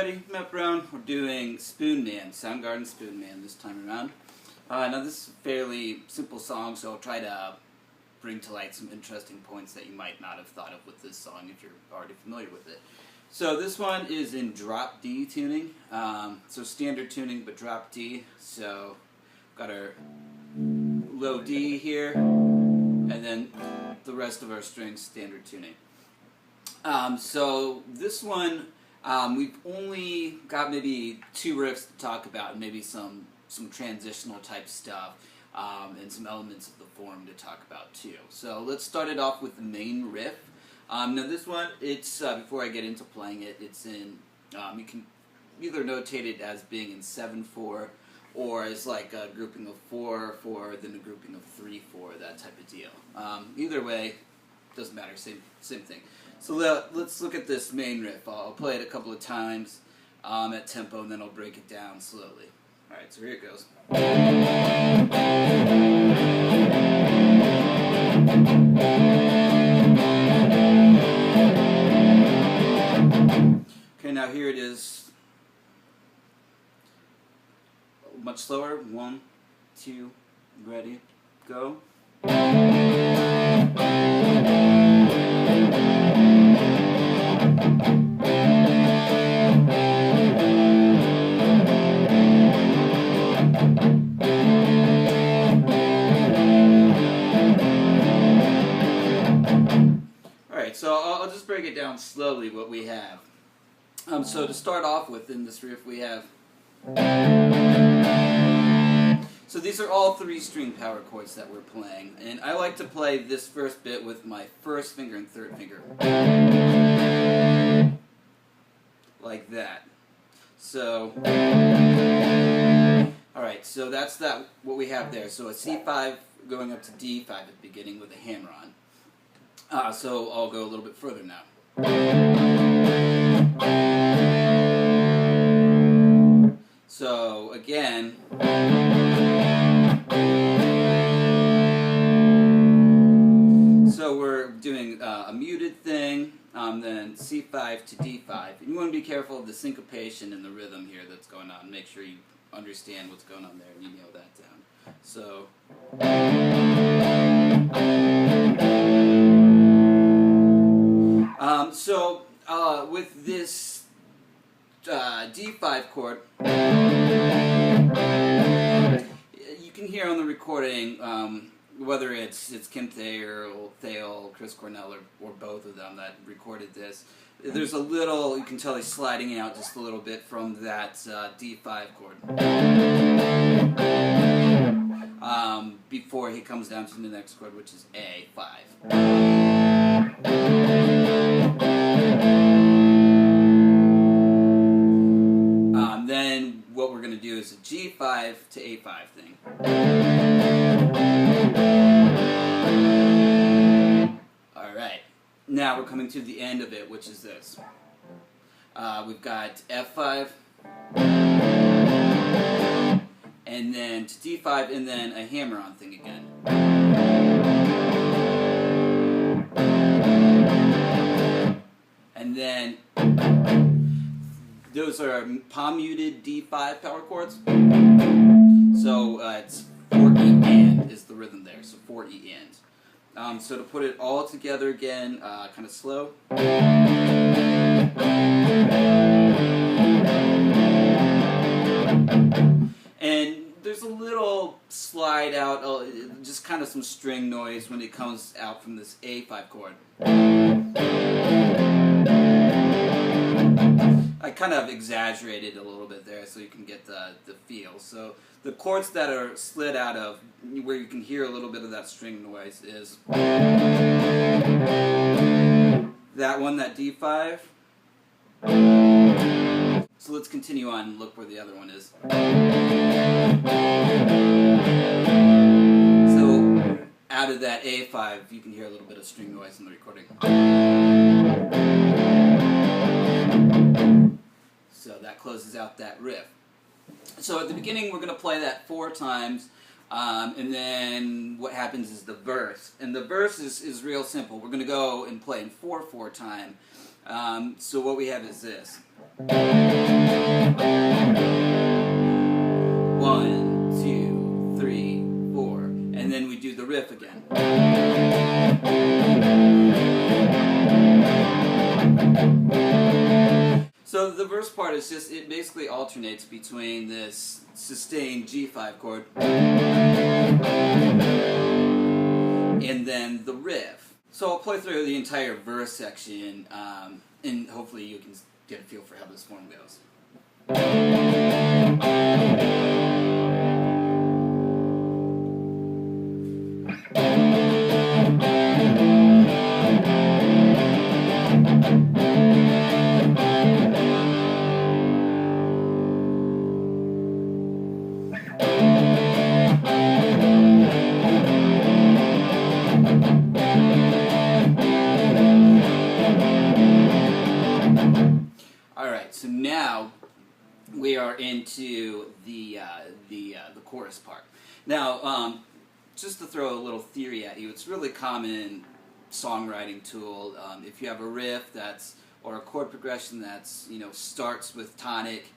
everybody, Matt Brown. We're doing Spoonman, Soundgarden Spoonman this time around. Now this is a fairly simple song, so I'll try to bring to light some interesting points that you might not have thought of with this song if you're already familiar with it. So this one is in drop D tuning, so standard tuning but drop D. So got our low D here, and then the rest of our strings standard tuning. So this one, we've only got maybe 2 riffs to talk about, and maybe some transitional type stuff, and some elements of the form to talk about too. So let's start it off with the main riff. Now this one, it's before I get into playing it, it's in, you can either notate it as being in 7/4, or as like a grouping of 4/4, then a grouping of 3/4, that type of deal. Either way, doesn't matter, same thing. So let's look at this main riff. I'll play it a couple of times at tempo, and then I'll break it down slowly. Alright, so here it goes. Okay, now here it is. Much slower. 1, 2, ready, go. So I'll just break it down slowly what we have. So to start off with in this riff we have... So these are all 3-string power chords that we're playing. And I like to play this first bit with my first finger and third finger. Like that. So... Alright, so that's what we have there. So a C5 going up to D5 at the beginning with a hammer on. So I'll go a little bit further now. So again, so we're doing a muted thing, then C5 to D5. And you want to be careful of the syncopation and the rhythm here that's going on. Make sure you understand what's going on there and you nail that down. So... with this D5 chord, you can hear on the recording, whether it's Kim Thayil, Chris Cornell, or both of them that recorded this, there's a little, you can tell he's sliding out just a little bit from that D5 chord. Before he comes down to the next chord, which is A5. Then what we're going to do is a G5 to A5 thing. Alright, now we're coming to the end of it, which is this. We've got F5, and then to D5, and then a hammer-on thing again. And then those are palm-muted D5 power chords. So it's 4E and is the rhythm there, so 4E and. So to put it all together again, kind of slow. And there's a little slide out, just kind of some string noise when it comes out from this A5 chord. I kind of exaggerated a little bit there so you can get the feel. So the chords that are slid out of, where you can hear a little bit of that string noise, is that one, that D5. So let's continue on and look where the other one is. So out of that A5, you can hear a little bit of string noise in the recording. So that closes out that riff. So at the beginning we're going to play that 4 times, and then what happens is the verse. And the verse is real simple. We're going to go and play in 4/4 time. So what we have is this. 1, 2, 3, 4, and then we do the riff again. So the verse part is just, it basically alternates between this sustained G5 chord and then the riff. So I'll play through the entire verse section, and hopefully you can get a feel for how this form goes. Alright, so now we are into the chorus part. Now, just to throw a little theory at you, it's a really common songwriting tool. If you have a riff or a chord progression that's, starts with tonic,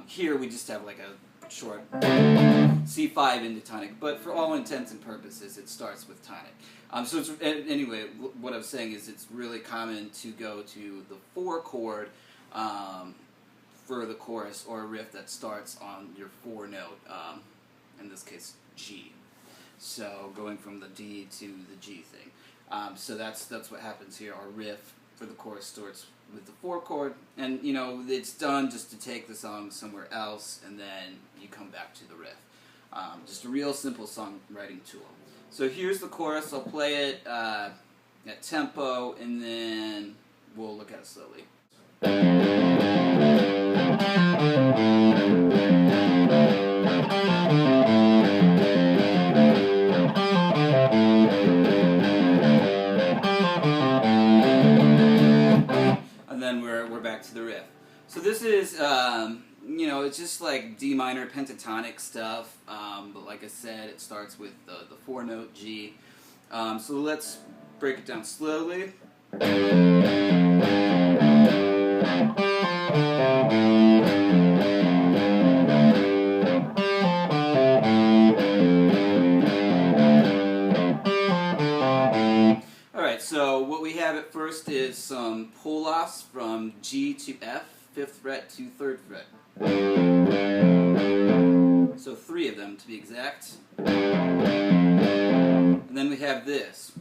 here we just have like a short C5 into tonic, but for all intents and purposes it starts with tonic. So it's, anyway, what I was saying is it's really common to go to the 4 chord for the chorus, or a riff that starts on your 4 note, in this case G. So going from the D to the G thing. So that's what happens here. Our riff for the chorus starts with the 4 chord, and it's done just to take the song somewhere else, and then you come back to the riff. Just a real simple songwriting tool. So here's the chorus. I'll play it at tempo, and then we'll look at it slowly. And then we're back to the riff. So this is it's just like D minor pentatonic stuff, but like I said, it starts with the 4 note G. So let's break it down slowly. Alright, so what we have at first is some pull-offs from G to F, 5th fret to 3rd fret. So 3 of them to be exact. And then we have this.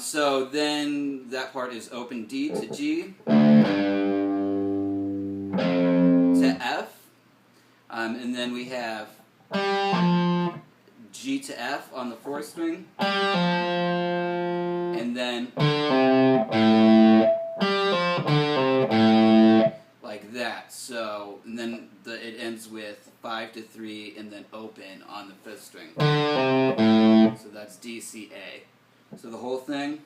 So then that part is open D to G to F, and then we have G to F on the 4th string, and then like that. So, and then it ends with 5 to 3, and then open on the 5th string. So that's D, C, A. So the whole thing.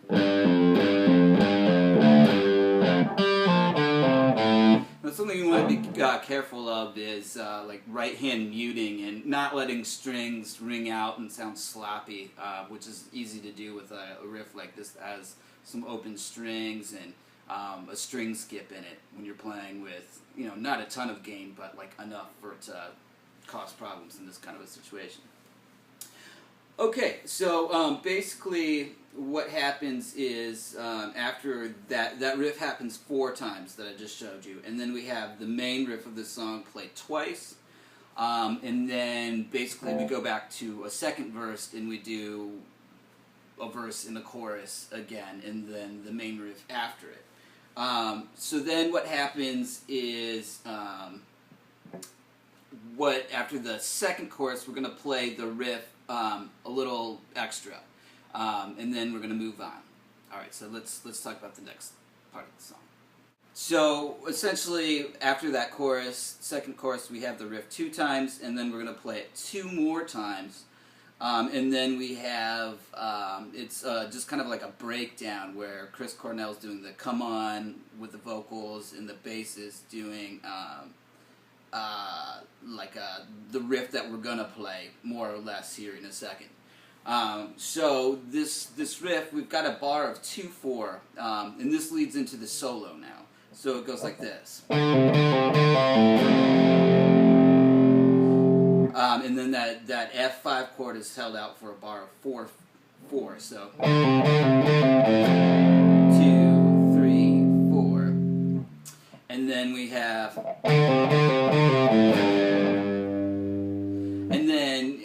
Now, something you want to be careful of is like right hand muting and not letting strings ring out and sound sloppy, which is easy to do with a riff like this that has some open strings and a string skip in it when you're playing with, not a ton of gain, but like enough for it to cause problems in this kind of a situation. Okay, so basically what happens is after that riff happens 4 times that I just showed you, and then we have the main riff of the song played twice, and then basically we go back to a 2nd verse and we do a verse in the chorus again, and then the main riff after it. So then what happens is after the 2nd chorus we're going to play the riff a little extra, and then we're going to move on. Alright, so let's talk about the next part of the song. So essentially after that chorus, 2nd chorus, we have the riff 2 times, and then we're going to play it 2 more times, and then we have it's just kind of like a breakdown where Chris Cornell's doing the come on with the vocals, and the bass is doing the riff that we're gonna play more or less here in a second. So this riff, we've got a bar of 2/4, and this leads into the solo now. So it goes like this. And then that F5 chord is held out for a bar of 4/4. So 2, 3, 4, and then we have, and then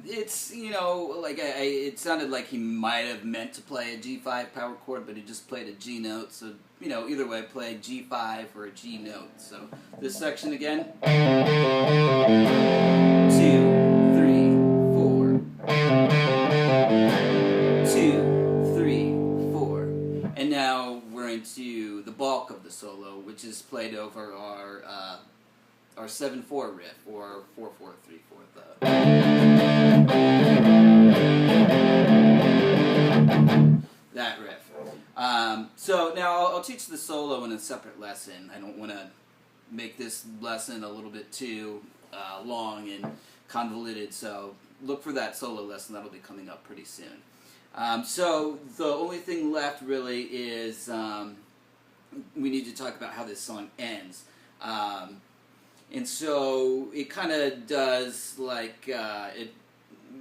it's, you know, like it sounded like he might have meant to play a G5 power chord, but he just played a G note. So, you know, either way, play G5 or a G note. So this section again. 2, 3, 4. 2, 3, 4. And now we're into the bulk of the solo, which is played over our 7/4 riff, or 4/4/3/4. That riff. So now I'll teach the solo in a separate lesson. I don't want to make this lesson a little bit too long and convoluted, so look for that solo lesson. That'll be coming up pretty soon. So the only thing left really is we need to talk about how this song ends. And so it kind of does, like, it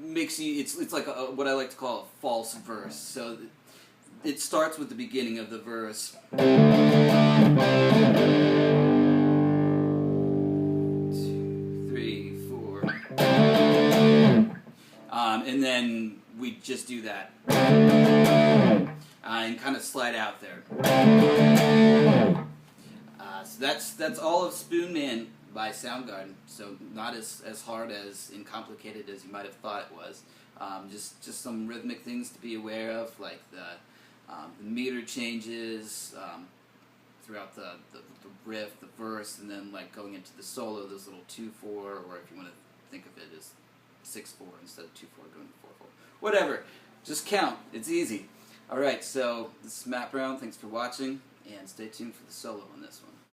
makes you, it's like what I like to call a false verse. So it starts with the beginning of the verse. 2, 3, 4. And then we just do that. And kind of slide out there. So that's all of Spoonman by Soundgarden. So not as hard and complicated as you might have thought it was. Just some rhythmic things to be aware of, like the meter changes throughout the riff, the verse, and then like going into the solo, those little 2/4, or if you want to think of it as 6/4 instead of 2/4 going to 4/4. Whatever. Just count. It's easy. Alright, so this is Matt Brown. Thanks for watching, and stay tuned for the solo on this one.